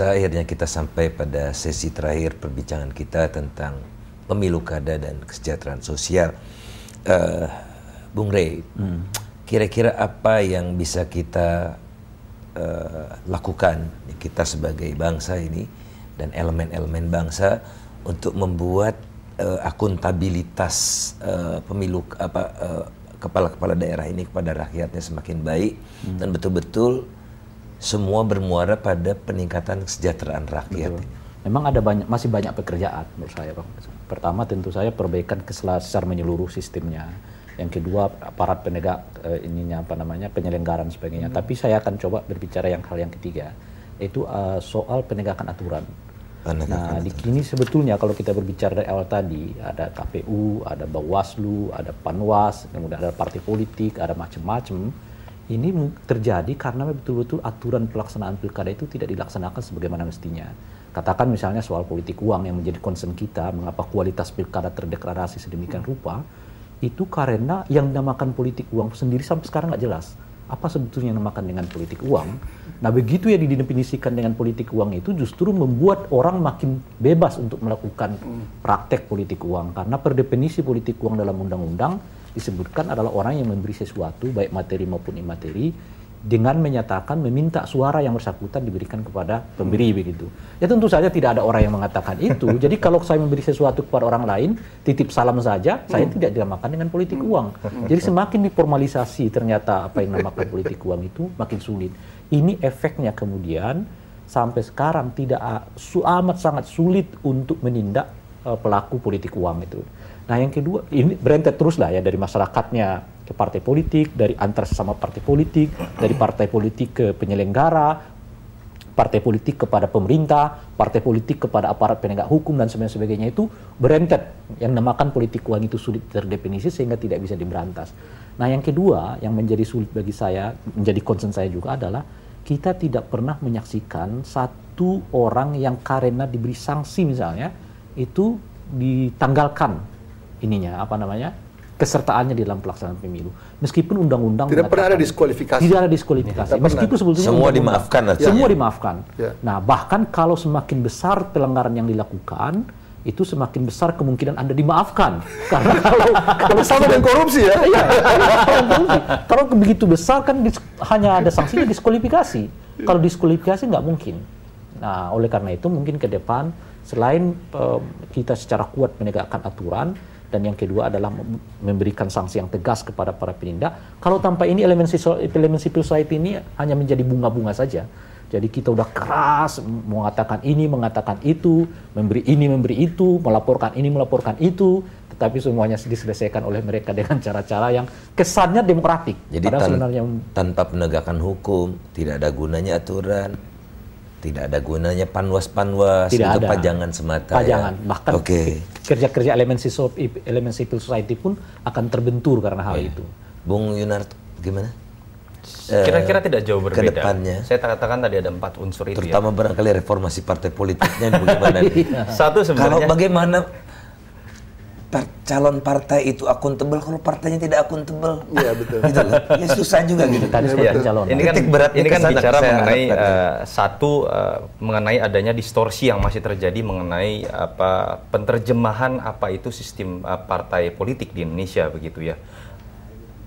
pemirsa, akhirnya kita sampai pada sesi terakhir perbincangan kita tentang pemilu kada dan kesejahteraan sosial. Bung Rey, kira-kira apa yang bisa kita lakukan, kita sebagai bangsa ini dan elemen-elemen bangsa untuk membuat akuntabilitas pemilu kepala-kepala daerah ini kepada rakyatnya semakin baik dan betul-betul semua bermuara pada peningkatan kesejahteraan rakyat. Betul. Memang masih banyak pekerjaan menurut saya, Bang. Pertama tentu saya perbaikan secara menyeluruh sistemnya. Yang kedua aparat penegak penyelenggaraan sebagainya. Tapi saya akan coba berbicara hal yang ketiga, yaitu soal penegakan aturan. Nah, di sini sebetulnya kalau kita berbicara dari awal tadi, ada KPU, ada Bawaslu, ada Panwas, kemudian ada partai politik, ada macam-macam. Ini terjadi karena betul-betul aturan pelaksanaan pilkada itu tidak dilaksanakan sebagaimana mestinya. Katakan misalnya soal politik uang yang menjadi concern kita, mengapa kualitas pilkada terdegradasi sedemikian rupa, itu karena yang dinamakan politik uang sendiri sampai sekarang nggak jelas. Apa sebetulnya yang dinamakan dengan politik uang? Nah begitu ya didefinisikan dengan politik uang itu justru membuat orang makin bebas untuk melakukan praktek politik uang. Karena per definisi politik uang dalam undang-undang disebutkan adalah orang yang memberi sesuatu baik materi maupun imateri dengan menyatakan meminta suara yang bersangkutan diberikan kepada pemberi begitu. Ya tentu saja tidak ada orang yang mengatakan itu. Jadi kalau saya memberi sesuatu kepada orang lain, titip salam saja, saya tidak dinamakan dengan politik uang. Jadi semakin diformalisasi ternyata apa yang dinamakan politik uang itu makin sulit. Ini efeknya kemudian sampai sekarang tidak amat sangat sulit untuk menindak pelaku politik uang itu. Nah yang kedua, ini berentet terus lah ya dari masyarakatnya ke partai politik, dari antar sesama partai politik, dari partai politik ke penyelenggara, partai politik kepada pemerintah, partai politik kepada aparat penegak hukum dan sebagainya itu berentet. Yang dinamakan politik uang itu sulit terdefinisi sehingga tidak bisa diberantas. Nah yang kedua yang menjadi sulit bagi saya, menjadi concern saya juga adalah kita tidak pernah menyaksikan satu orang yang karena diberi sanksi misalnya itu ditanggalkan kesertaannya di dalam pelaksanaan pemilu. Meskipun undang-undang tidak pernah ada diskualifikasi. Tidak ada diskualifikasi. Meskipun sebetulnya semua dimaafkan. Semua dimaafkan. Ya. Nah, bahkan kalau semakin besar pelanggaran yang dilakukan, itu semakin besar kemungkinan Anda dimaafkan. Karena kalau sama dengan korupsi ya. Iya. Kalau begitu besar kan hanya ada sanksinya diskualifikasi. Kalau diskualifikasi nggak mungkin. Nah, oleh karena itu mungkin ke depan selain kita secara kuat menegakkan aturan, dan yang kedua adalah memberikan sanksi yang tegas kepada para penindak. Kalau tanpa ini elemen civil society ini hanya menjadi bunga-bunga saja. Jadi kita udah keras mengatakan ini, mengatakan itu, memberi ini, memberi itu, melaporkan ini, melaporkan itu, tetapi semuanya diselesaikan oleh mereka dengan cara-cara yang kesannya demokratik. Jadi tanpa penegakan hukum, tidak ada gunanya aturan, tidak ada gunanya panwas-panwas, itu ada. Pajangan semata. Pajangan. Ya? Bahkan kerja-kerja elemen civil society pun akan terbentur karena hal itu. Bung Yunarto, gimana? Kira-kira tidak jauh berbeda. Kedepannya. Saya katakan tadi ada 4 unsur itu. Terutama barangkali reformasi partai politiknya bagaimana? Satu sebenarnya. Kalau bagaimana calon partai itu akuntabel, kalau partainya tidak akuntabel, ya betul. Gitu loh. Ya susah juga gitu. Ini kan bicara mengenai mengenai adanya distorsi yang masih terjadi mengenai penerjemahan apa itu sistem partai politik di Indonesia begitu ya.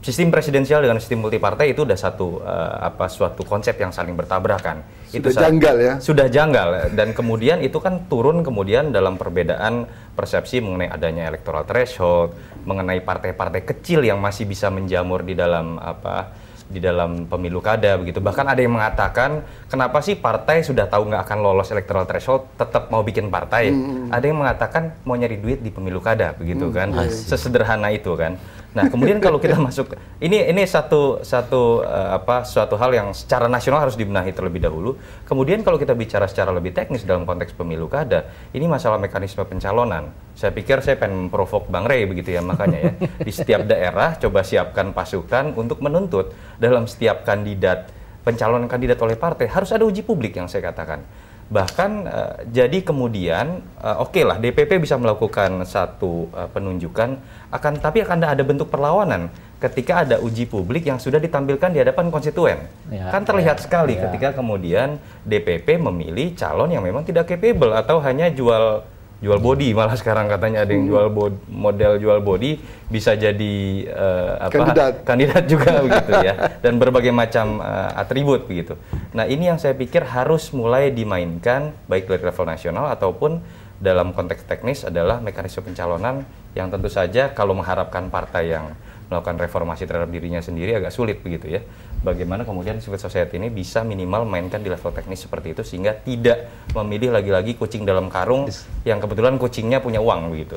Sistem presidensial dengan sistem multipartai itu udah suatu konsep yang saling bertabrakan. Janggal ya. Sudah janggal dan kemudian itu kan turun kemudian dalam perbedaan persepsi mengenai adanya electoral threshold, mengenai partai-partai kecil yang masih bisa menjamur di dalam pemilu kada begitu. Bahkan ada yang mengatakan kenapa sih partai sudah tahu nggak akan lolos electoral threshold tetap mau bikin partai. Ada yang mengatakan mau nyari duit di pemilu kada begitu kan. Sesederhana itu kan. Nah, kemudian kalau kita masuk ini suatu hal yang secara nasional harus dibenahi terlebih dahulu. Kemudian kalau kita bicara secara lebih teknis dalam konteks pemilu kada, ini masalah mekanisme pencalonan. Saya pikir saya pengen memprovok Bang Rey begitu ya, makanya ya. Di setiap daerah coba siapkan pasukan untuk menuntut dalam setiap pencalonan kandidat oleh partai harus ada uji publik yang saya katakan. Bahkan jadi kemudian oke lah DPP bisa melakukan satu penunjukan, tapi akan ada bentuk perlawanan ketika ada uji publik yang sudah ditampilkan di hadapan konstituen. Kan terlihat sekali ketika kemudian DPP memilih calon yang memang tidak capable atau hanya jual body, malah sekarang katanya ada yang model jual body bisa jadi kandidat juga begitu ya, dan berbagai macam atribut begitu. Nah, ini yang saya pikir harus mulai dimainkan baik dari level nasional ataupun dalam konteks teknis adalah mekanisme pencalonan yang tentu saja kalau mengharapkan partai yang melakukan reformasi terhadap dirinya sendiri agak sulit begitu ya. Bagaimana kemudian civil society ini bisa minimal mainkan di level teknis seperti itu sehingga tidak memilih lagi-lagi kucing dalam karung yang kebetulan kucingnya punya uang begitu.